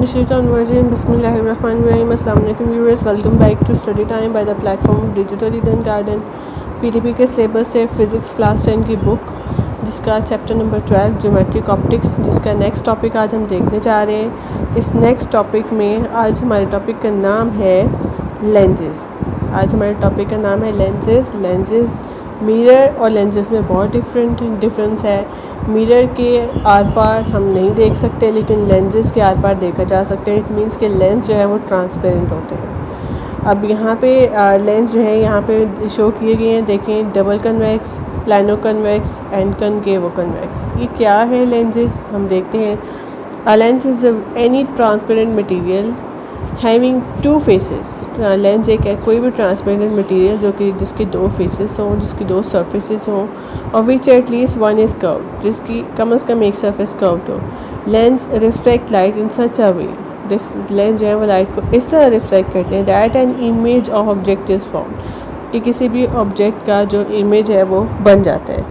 Minesh-Shaitan-Rajim. Bismillahirrahmanirrahim. Assalamu alaikum viewers. Welcome back to Study Time by the platform of Digital Eden Garden. PTP के syllabus से physics class 10 की book जिसका chapter number 12 geometric optics, जिसका next topic आज हम देखने जा रहे हैं। इस नेक्स्ट टॉपिक में आज हमारे टॉपिक का नाम है लेंजेस। आज हमारे टॉपिक का नाम है लेंजेस। मिरर और लेंजेस में बहुत डिफरेंस है। मिरर के आर पार हम नहीं देख सकते, लेकिन लेंजेस के आर पार देखा जा सकते हैं। इट मीन्स के लेंस जो है वो ट्रांसपेरेंट होते हैं। अब यहाँ पे लेंस जो है यहाँ पे शो किए गए हैं। देखें, double convex, plano convex and concavo convex. ये क्या है लेंजेस, हम देखते हैं। A lens is any transparent material having two faces. Lens एक है कोई भी ट्रांसपेरेंट मटेरियल जो कि जिसके दो फेसेस हों, जिसकी दो सरफेसेस हों, और which at least one is curve, जिसकी कम से कम एक सरफेस कर्व्ड हो। Lens reflect light in such a way, lens जो है वो लाइट को इस तरह रिफ्लेक्ट करते हैं that an image of object is form, कि किसी भी ऑब्जेक्ट का जो इमेज है वो बन जाता है।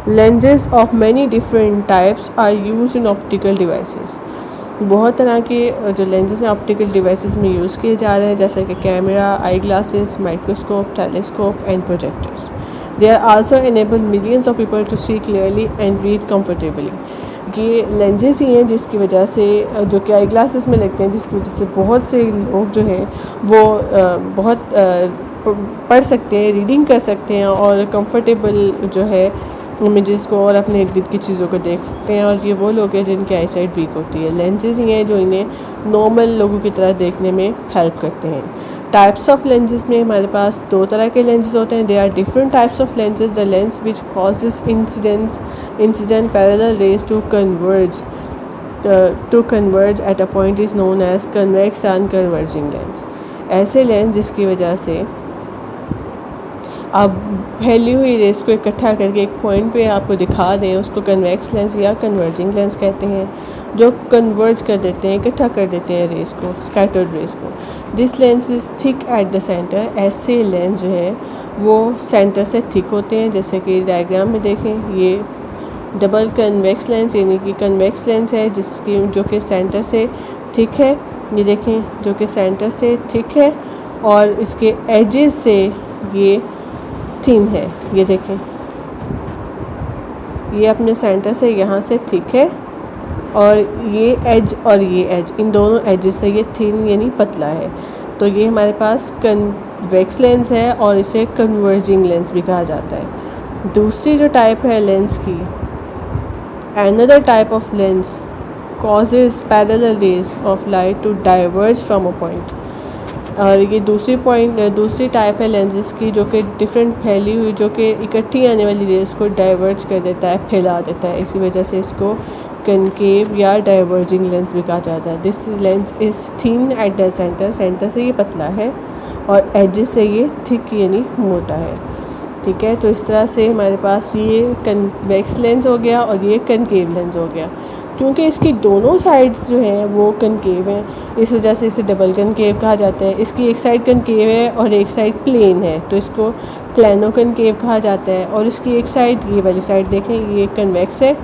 Lenses of many different types are use in optical devices. बहुत तरह के जो लेंसेज हैं ऑप्टिकल डिवाइसेस में यूज़ किए जा रहे हैं, जैसे कि camera, eye glasses, microscope, telescope and projectors. They are also enable millions of people to see clearly and read comfortably. ये लेंसेज ही हैं जिसकी वजह से जो कि आई ग्लासेस में लगते हैं, जिसकी वजह से बहुत से लोग जो हैं वो बहुत पढ़ सकते हैं, रीडिंग कर सकते हैं और कंफर्टेबल जो है इमेजेस को और अपने इर्द गिर्द की चीज़ों को देख सकते हैं। और ये वो लोग हैं जिनकी आई साइट वीक होती है। लेंसेज ही हैं जो इन्हें नॉर्मल लोगों की तरह देखने में हेल्प करते हैं। टाइप्स ऑफ लेंसेज में हमारे पास दो तरह के लेंसेज होते हैं। There are different types of lenses. The lens which causes incident parallel rays to converge at a point is known as convex and converging lens. ऐसे लेंस जिसकी वजह से आप फैली हुई रेस को इकट्ठा करके एक पॉइंट पे आपको दिखा दें, उसको कन्वेक्स लेंस या कन्वर्जिंग लेंस कहते हैं, जो कन्वर्ज कर देते हैं, इकट्ठा कर देते हैं रेस को, स्कैटर्ड रेस को। This lens is thick eight the centre. ऐसे लेंस जो है वो सेंटर से थिक होते हैं, जैसे कि डायग्राम में देखें। ये डबल कन्वेक्स लेंस यानी कि कन्वेक्स लेंस है जिसकी जो कि सेंटर से थिक है। ये देखें, जो कि सेंटर से थिक है और इसके एजेस से ये थिन है। ये देखें, ये अपने सेंटर से यहाँ से थिक है और ये एज इन दोनों एजेस से ये थिन यानी पतला है। तो ये हमारे पास कन्वेक्स लेंस है और इसे कन्वर्जिंग लेंस भी कहा जाता है। दूसरी जो टाइप है लेंस की, another type of lens causes parallel rays of light to diverge from a point. और ये दूसरी टाइप है लेंसेज की जो कि डिफरेंट फैली हुई, जो कि इकट्ठी आने वाली रेस को डाइवर्ज कर देता है, फैला देता है। इसी वजह से इसको कनकेव या डाइवर्जिंग लेंस भी कहा जाता है। This lens is thin eight the centre, centre से ये पतला है और एजेस से ये थिक यानी मोटा है। ठीक है, तो इस तरह से हमारे पास ये कन्वेक्स लेंस हो गया और ये कनकेव लेंस हो गया। क्योंकि इसकी दोनों साइड्स जो हैं वो कनकेव हैं, इस वजह से इसे डबल कनकेव कहा जाता है। इसकी एक साइड कनकेव है और एक साइड प्लेन है, तो इसको प्लानो कनकेव कहा जाता है। और इसकी एक साइड, ये वाली साइड देखें, ये कन्वेक्स है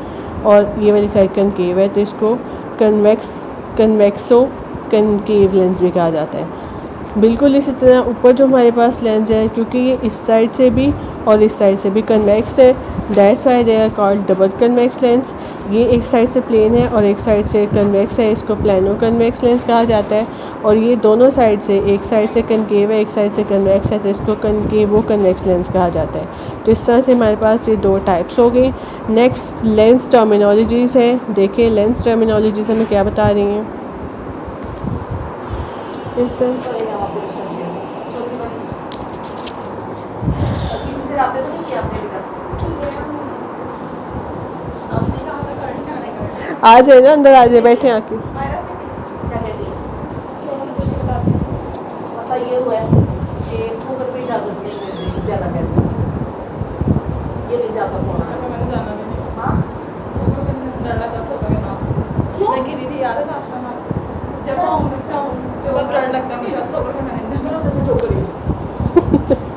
और ये वाली साइड कनकेव है, तो इसको कन्वेक्सो कनकेव लेंस भी कहा जाता है। बिल्कुल इसी तरह ऊपर जो हमारे पास लेंस है, क्योंकि ये इस साइड से भी और इस साइड से भी कन्वेक्स है, that's why they are called double convex lens. ये एक साइड से प्लेन है और एक साइड से कन्वेक्स है, इसको प्लानो कन्वेक्स लेंस कहा जाता है। और ये दोनों साइड से, एक साइड से कनकेव है, एक साइड से कन्वेक्स है, तो इसको कनकेवो कन्वेक्स लेंस कहा जाता है। तो इस तरह से हमारे पास ये दो टाइप्स हो गई। नेक्स्ट लेंस टर्मिनोलॉजीज़ हैं। देखिए लेंस टर्मिनोलॉजीज़ हमें क्या बता रही हैं इस तरह। आज है ना, अंदर आ जाए, बैठे आके। ये हुआ है कि ठोकर पे इजाजत नहीं मिल रही, ज़्यादा कहते हैं ये भी ज़्यादा फोन आ रहा है। हाँ क्यों गिरी थी, याद है लास्ट टाइम जब ब्लड लगता है मुझे ठोकर ही।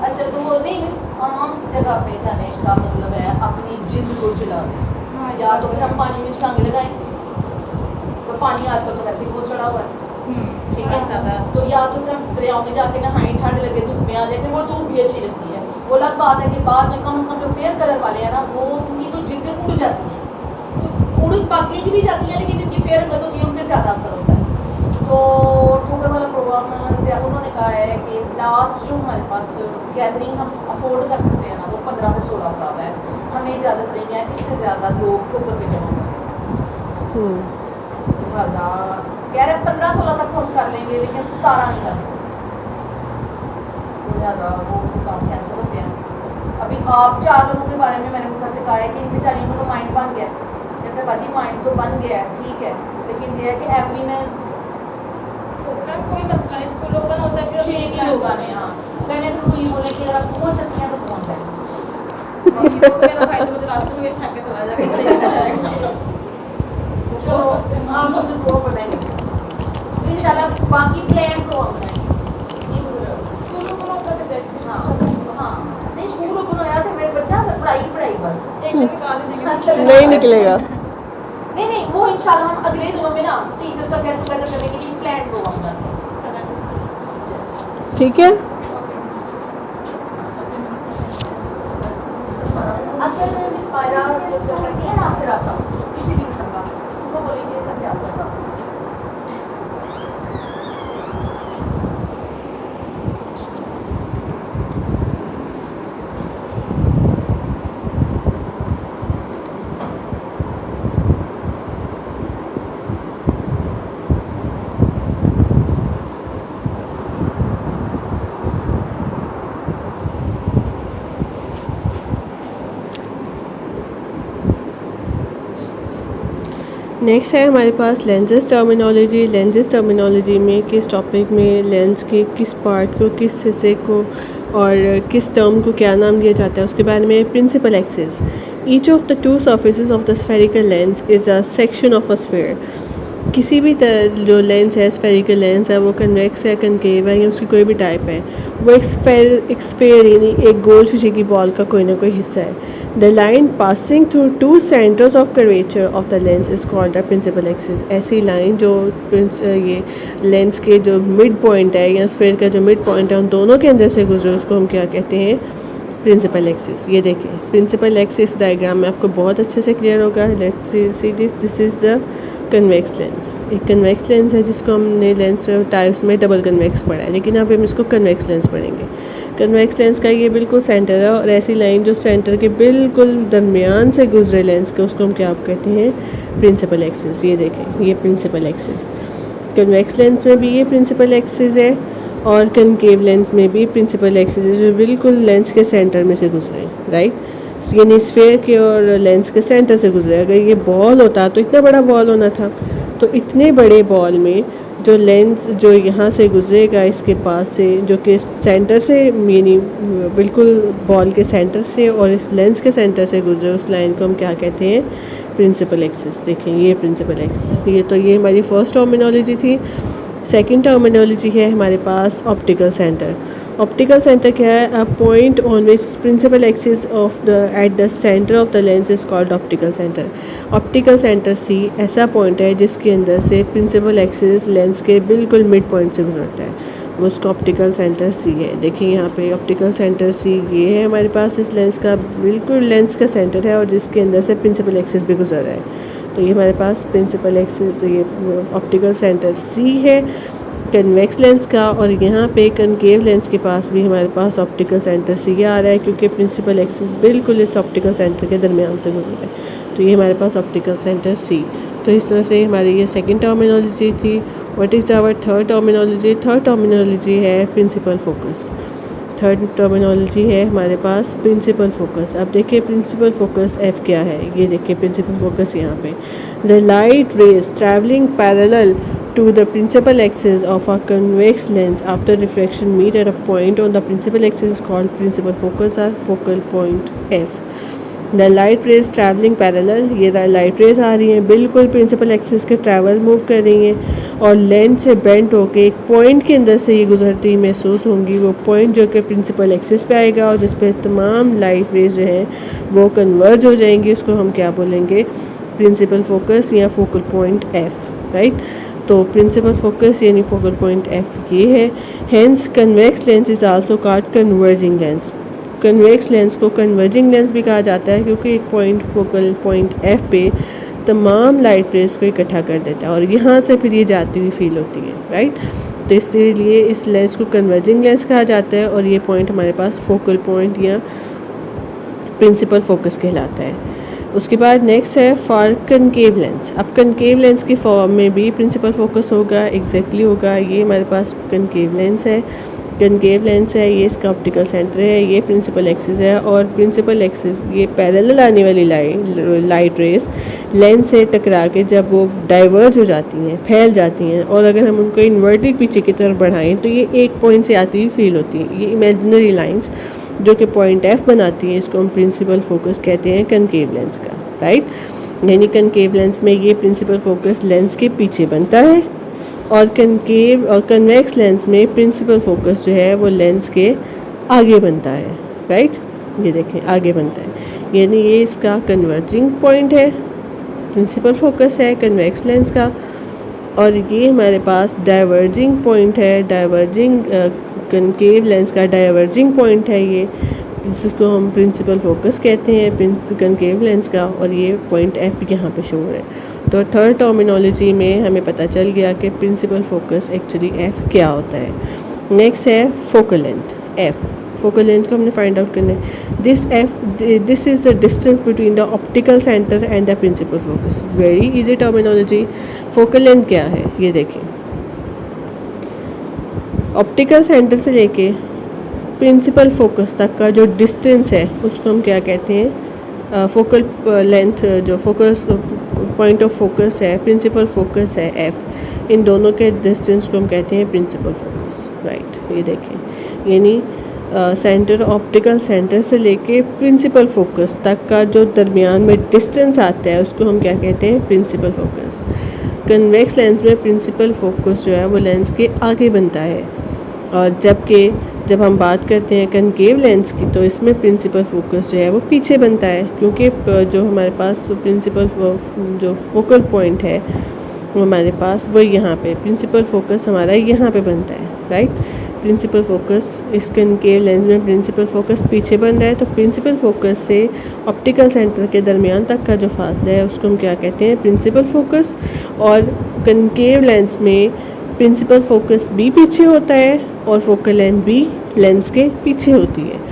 अच्छा, तो वो नहीं इस आम जगह पे जाने का मतलब है अपनी जिद को चला दें, या तो फिर हम पानी में छलांगे लगाएं। तो पानी आजकल तो वैसे ही बहुत चढ़ा हुआ है, ठीक है, तो या तो फिर हम दरियाओं में जाके नहाएं, ठंड लगे धूप में आ जाए, फिर वो धूप भी अच्छी लगती है। वो अलग बात है कि बाद में कम से कम जो फेयर कलर वाले हैं ना, वो उनकी तो जिद्दें उड़ जाती हैं, तो उड़ बाकी की भी जाती हैं, लेकिन जिनकी फेयर कलर होती है उन पर ज़्यादा असर होता है। तो ठोकर वाला प्रोग्राम उन्होंने कहा है कि लास्ट जो हमारे पास गैदरिंग हम अफोर्ड कर सकते हैं ना, वो 15 से 16 अफराद है। हमें इजाज़त नहीं है इससे ज़्यादा लोग ठोकर पे जमा करें, लिहाजा कह रहे 15-16 तक हम कर लेंगे, लेकिन 17 नहीं कर सकते, लिहाजा वो काम कैंसिल हो गया। अभी आप 4 लोगों के बारे में मैंने मुझसे से कहा है कि इन बेचारियों को तो माइंड बन गया, कहते हैं बाजी माइंड तो बन गया है, ठीक है, लेकिन ये है कि एवरी में कोई मसला नहीं, स्कूल ओपन होता है फिर 6 ही लोग आने। हाँ, मैंने उनको ये बोला कि अगर आप पहुँच सकती हैं तो पहुँच जाएंगे। रास्ते में छाके चला जाएगा। चलो हाँ, तो हमने प्रोग्राम बनाएंगे इंशाल्लाह, बाकी प्लान प्रोग्राम बनाएंगे। स्कूल ओपन होता है फिर हाँ हाँ, नहीं स्कूल ओपन हो जाते मेरे बच्चा पढ़ाई बस एक दिन निकाल देंगे। अच्छा, नहीं निकलेगा। नहीं वो इंशाल्लाह हम अगले दिनों में ना टीचर्स का गेट टुगेदर करने के लिए प्लान प्रोग्राम करते हैं। ठीक है, अगर मिस मायरा करती है ना आपसे रब्ता किसी भी किस्म का, उनको बोलेंगे सबसे आसान का। नेक्स्ट है हमारे पास लेंसेज टर्मिनोलॉजी। लेंसेज टर्मिनोलॉजी में किस टॉपिक में लेंस के किस पार्ट को, किस हिस्से को और किस टर्म को क्या नाम दिया जाता है उसके बारे में। Principal axis, each of the 2 surfaces of the spherical lens is a section of a sphere. किसी भी जो लेंस है, स्फेरिकल लेंस है, वो कन्वेक्स है, कनकेव है या उसकी कोई भी टाइप है, वो एक स्फेयर यानी एक गोल शीशे की बॉल का कोई ना कोई हिस्सा है। The line passing through 2 centres of curvature of the lens is called the principal axis. ऐसी लाइन जो ये लेंस के जो मिड पॉइंट है या स्फेयर का जो मिड पॉइंट है उन दोनों के अंदर से गुजरे, उसको हम क्या कहते हैं, प्रिंसिपल एक्सिस। ये देखिए प्रिंसिपल एक्सिस डायग्राम में आपको बहुत अच्छे से क्लियर होगा। Let's see this is the convex lens. एक कन्वेक्स लेंस है जिसको हमने लेंस टाइप्स में डबल कन्वेक्स पढ़ा है, लेकिन यहाँ पे हम इसको कन्वेक्स लेंस पढ़ेंगे। कन्वेक्स लेंस का ये बिल्कुल सेंटर है और ऐसी लाइन जो सेंटर के बिल्कुल दरमियान से गुजरे लेंस के, उसको हम क्या कहते हैं, प्रिंसिपल एक्सिस। ये देखें ये प्रिंसिपल एक्सिस। कन्वेक्स लेंस में भी ये प्रिंसिपल एक्सिस है और कनकेव लेंस में भी प्रिंसिपल एक्सिस है जो बिल्कुल लेंस के सेंटर में से गुजरे, राइट, यानी स्फेयर के और लेंस के सेंटर से गुजरे। अगर ये बॉल होता तो इतना बड़ा बॉल होना था, तो इतने बड़े बॉल में जो लेंस जो यहाँ से गुजरेगा इसके पास से, जो कि सेंटर से यानी बिल्कुल बॉल के सेंटर से और इस लेंस के सेंटर से गुजरे, उस लाइन को हम क्या कहते हैं, प्रिंसिपल एक्सिस। देखें ये प्रिंसिपल एक्सिस। ये हमारी फर्स्ट टर्मिनोलॉजी थी। सेकंड टर्मिनोलॉजी है हमारे पास ऑप्टिकल सेंटर। ऑप्टिकल सेंटर क्या है, a point on which principal axis of the at the centre of the lens is called optical centre. Optical centre C ऐसा point है जिसके अंदर से प्रिंसिपल एक्सिस लेंस के बिल्कुल मिड पॉइंट से गुजरता है, वो उसका ऑप्टिकल सेंटर सी है। देखिए यहाँ पे ऑप्टिकल सेंटर सी ये है हमारे पास इस लेंस का, बिल्कुल लेंस का सेंटर है और जिसके अंदर से प्रिंसिपल एक्सिस भी गुजर रहा है। तो ये हमारे पास प्रिंसिपल एक्सिस, ये ऑप्टिकल सेंटर सी है कन्वेक्स लेंस का, और यहाँ पे कनकेव लेंस के पास भी हमारे पास ऑप्टिकल सेंटर सी आ रहा है क्योंकि प्रिंसिपल एक्सिस बिल्कुल इस ऑप्टिकल सेंटर के दरमियान से गुजर रहा है। तो ये हमारे पास ऑप्टिकल सेंटर सी। तो इस तरह से हमारी ये सेकंड टर्मिनोलॉजी थी। What is our third terminology? Third terminology है प्रिंसिपल फोकस। थर्ड टर्मिनोलॉजी है हमारे पास प्रिंसिपल फोकस। अब देखिए प्रिंसिपल फोकस एफ क्या है, ये देखिए प्रिंसिपल फोकस यहाँ पे, the light rays travelling parallel to the principal axis of a convex lens after refraction meet at a point on the principal axis is called principal focus or focal point F. The light rays traveling parallel, ये light rays आ रही हैं बिल्कुल principal axis के travel move कर रही हैं और lens से बेंड होके एक पॉइंट के अंदर से ये गुजरती महसूस होंगी। वो पॉइंट जो कि प्रिंसिपल एक्सिस पे आएगा और जिस पे तमाम लाइट रेज जो हैं वो कन्वर्ज हो जाएंगी, उसको हम क्या बोलेंगे, प्रिंसिपल फोकस या फोकल पॉइंट एफ, राइट। तो प्रिंसिपल फोकस यानी फोकल पॉइंट एफ ये है। Hence convex lens is also called converging lens. Convex lens को कन्वर्जिंग लेंस भी कहा जाता है क्योंकि एक पॉइंट फोकल पॉइंट एफ पे तमाम लाइट रेस को इकट्ठा कर देता है और यहाँ से फिर ये जाती हुई फील होती है, राइट। तो इसलिए इस लेंस को कन्वर्जिंग लेंस कहा जाता है और ये पॉइंट हमारे पास फोकल पॉइंट या प्रिंसिपल फोकस कहलाता है। उसके बाद नेक्स्ट है फॉर कनकेव लेंस। अब कनकेव लेंस की फॉर्म में भी प्रिंसिपल फोकस होगा, एग्जैक्टली होगा। ये हमारे पास कनकेव लेंस है, कनकेव लेंस है, ये इसका ऑप्टिकल सेंटर है, ये प्रिंसिपल एक्सिस है और प्रिंसिपल एक्सिस ये पैरेलल आने वाली लाइट रेस लेंस से टकरा के जब वो डाइवर्ज हो जाती हैं, फैल जाती हैं और अगर हम उनको इन्वर्टेड पीछे की तरफ बढ़ाएं तो ये एक पॉइंट से आती हुई फील होती है। ये इमेजिनरी लाइंस जो कि पॉइंट एफ बनाती हैं, इसको हम प्रिंसिपल फोकस कहते हैं कनकेव लेंस का, राइट। यानी कनकेव लेंस में ये प्रिंसिपल फोकस लेंस के पीछे बनता है और कनकेव और कन्वेक्स लेंस में प्रिंसिपल फोकस जो है वो लेंस के आगे बनता है, राइट। ये देखें आगे बनता है, यानी ये इसका कन्वर्जिंग पॉइंट है, प्रिंसिपल फोकस है कन्वेक्स लेंस का। और ये हमारे पास डाइवर्जिंग पॉइंट है, डाइवर्जिंग कनकेव लेंस का डाइवर्जिंग पॉइंट है ये, जिसको हम प्रिंसिपल फोकस कहते हैं कनकेव लेंस का, और ये पॉइंट एफ यहाँ पे शो हो रहा है। तो थर्ड टर्मिनोलॉजी में हमें पता चल गया कि प्रिंसिपल फोकस एक्चुअली एफ क्या होता है। नेक्स्ट है focal length F. Focal length को हमने फाइंड आउट करना है। This is the distance between the optical centre and the principal focus. Very easy terminology. Focal length क्या है ये देखें, ऑप्टिकल सेंटर से लेके प्रिंसिपल फोकस तक का जो डिस्टेंस है उसको हम क्या कहते हैं, फोकल लेंथ। जो फोकस पॉइंट ऑफ फोकस है, प्रिंसिपल फोकस है एफ, इन दोनों के डिस्टेंस को हम कहते हैं प्रिंसिपल फोकस, राइट। ये देखें, यानी सेंटर ऑप्टिकल सेंटर से लेके प्रिंसिपल फोकस तक का जो दरमियान में डिस्टेंस आता है उसको हम क्या कहते हैं, प्रिंसिपल फोकस। कन्वेक्स लेंस में प्रिंसिपल फोकस जो है वो लेंस के आगे बनता है, और जबकि जब हम बात करते हैं कनकेव लेंस की तो इसमें प्रिंसिपल फोकस जो है वो पीछे बनता है, क्योंकि जो हमारे पास प्रिंसिपल जो फोकल पॉइंट है वो हमारे पास वो यहाँ पे प्रिंसिपल फोकस हमारा यहाँ पे बनता है, राइट। प्रिंसिपल फोकस इस कनकेव लेंस में प्रिंसिपल फोकस पीछे बन रहा है, तो प्रिंसिपल फोकस से ऑप्टिकल सेंटर के दरमियान तक का जो फासला है उसको हम क्या कहते हैं, प्रिंसिपल फोकस। और कनकेव लेंस में प्रिंसिपल फोकस भी पीछे होता है और फोकल लेंथ भी लेंस के पीछे होती है।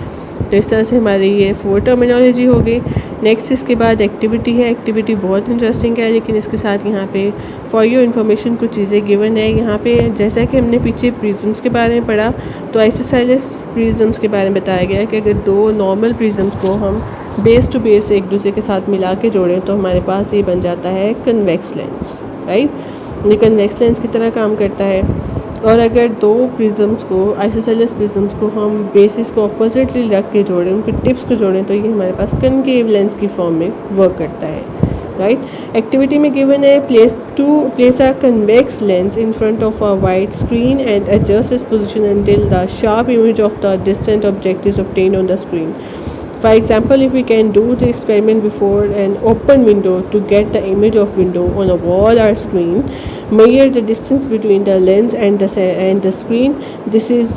तो इस तरह से हमारी ये 4 टर्मिनोलॉजी हो गई। नेक्स्ट इसके बाद एक्टिविटी है। एक्टिविटी बहुत इंटरेस्टिंग है, लेकिन इसके साथ यहाँ पे फॉर योर इन्फॉर्मेशन कुछ चीज़ें गिवन है। यहाँ पे जैसा कि हमने पीछे प्रिज्म्स के बारे में पढ़ा, तो आइसोसेलेस प्रिज्म्स के बारे में बताया गया है कि अगर 2 नॉर्मल प्रिज्म्स को हम बेस टू बेस एक दूसरे के साथ मिला के जोड़ें तो हमारे पास ये बन जाता है कन्वेक्स लेंस, राइट। ये कन्वेक्स लेंस की तरह काम करता है। और अगर 2 प्रिज्म्स को आइसोसेलेस प्रिज्म्स को हम बेसिस को अपोजिटली रख के जोड़ें, उनके टिप्स को जोड़ें, तो ये हमारे पास कनकेव लेंस की फॉर्म में वर्क करता है, राइट। एक्टिविटी में गिवन है place a convex lens in front of a wide screen and adjust its position until the sharp image of the distant object is obtained on the screen. For example, if we can do the experiment before an open window to get the image of window on a wall or screen, measure the distance between the lens and the screen. This is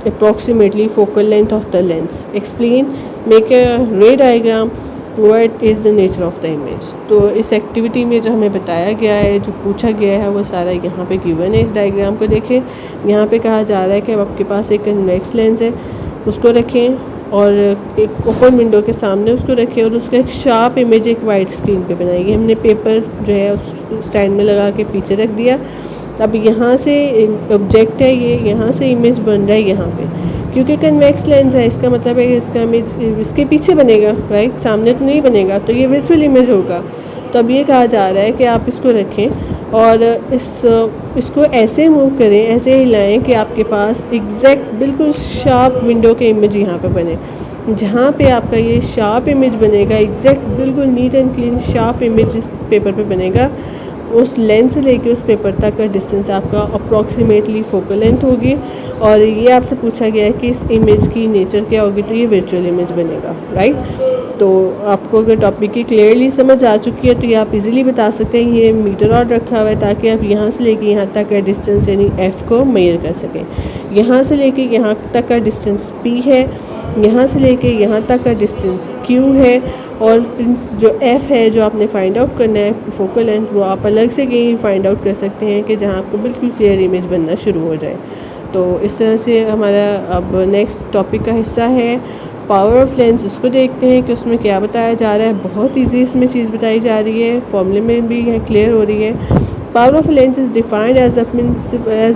approximately focal length of the lens. Explain, make a ray diagram. What is the nature of the image? तो इस activity में जो हमें बताया गया है, जो पूछा गया है, वो सारा यहाँ पे गिवन है। इस डायग्राम को देखें, यहाँ पे कहा जा रहा है कि अब आपके पास एक कन्वेक्स लेंस है, उसको रखें और एक ओपन विंडो के सामने उसको रखें और उसका एक शार्प इमेज एक वाइट स्क्रीन पे बनाएगी। हमने पेपर जो है उस स्टैंड में लगा के पीछे रख दिया। अब यहाँ से ऑब्जेक्ट है, ये यहाँ से इमेज बन रहा है यहाँ पे, क्योंकि कन्वेक्स लेंस है, इसका मतलब है कि इसका इमेज इसके पीछे बनेगा, राइट, सामने तो नहीं बनेगा, तो ये वर्चुअल इमेज होगा। तो अब ये कहा जा रहा है कि आप इसको रखें और इसको ऐसे मूव करें, ऐसे हिलाएं कि आपके पास एग्जैक्ट बिल्कुल शार्प विंडो के इमेज यहाँ पे बने। जहाँ पे आपका ये शार्प इमेज बनेगा, एग्जैक्ट बिल्कुल neat and clean sharp image इस पेपर पे बनेगा, उस लेंस से लेके उस पेपर तक का डिस्टेंस आपका अप्रॉक्सीमेटली फोकल लेंथ होगी। और ये आपसे पूछा गया है कि इस इमेज की नेचर क्या होगी, तो ये वर्चुअल इमेज बनेगा, राइट। तो आपको अगर टॉपिक की क्लियरली समझ आ चुकी है तो ये आप इजीली बता सकते हैं ये मीटर रॉड रखा हुआ है, ताकि आप यहाँ से लेके यहाँ तक का डिस्टेंस यानी f को मेजर कर सकें। यहाँ से लेके यहाँ तक का डिस्टेंस p है, यहाँ से लेके यहाँ तक का डिस्टेंस q है, और जो f है जो आपने फाइंड आउट करना है फोकल लेंथ, वो आप अलग से कहीं फाइंड आउट कर सकते हैं कि जहाँ आपको बिल्कुल क्लियर इमेज बनना शुरू हो जाए। तो इस तरह से हमारा अब नेक्स्ट टॉपिक का हिस्सा है पावर ऑफ लेंस, उसको देखते हैं कि उसमें क्या बताया जा रहा है। बहुत इजी इसमें चीज़ बताई जा रही है, फॉर्मूले में भी यहाँ क्लियर हो रही है। Power of lens is defined as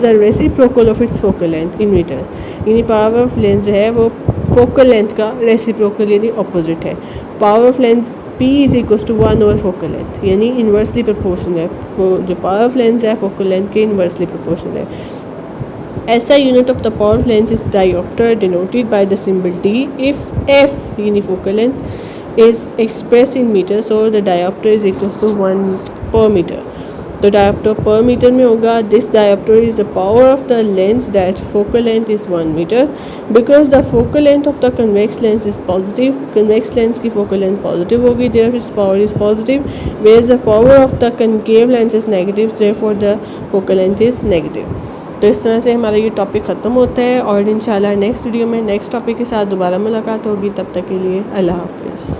a reciprocal of its focal length in metres, यानी पावर ऑफ लेंस जो है वो फोकल लेंथ का रेसिप्रोकल यानी ऑपोजिट है। Power of lens P is equal to 1 over focal length, यानी inversely proportional है। वो जो पावर ऑफ लेंस है फोकल लेंथ के इन्वर्सली प्रोपोर्शनल है। SI unit of the power of lens is diopter, denoted by the symbol D. If f unifocal length is expressed in meters, or the diopter is equal to 1 per meter. तो diopter per meter में होगा। This diopter is the power of the lens that focal length is 1 meter. Because the focal length of the convex lens is positive, convex lens की focal length positive होगी, therefore its power is positive. Whereas the power of the concave lens is negative, therefore the focal length is negative. तो इस तरह से हमारा ये topic ख़त्म होता है, और इंशाल्लाह नेक्स्ट वीडियो में नेक्स्ट टॉपिक के साथ दोबारा मुलाकात होगी। तब तक के लिए अल्लाह हाफ़िज़।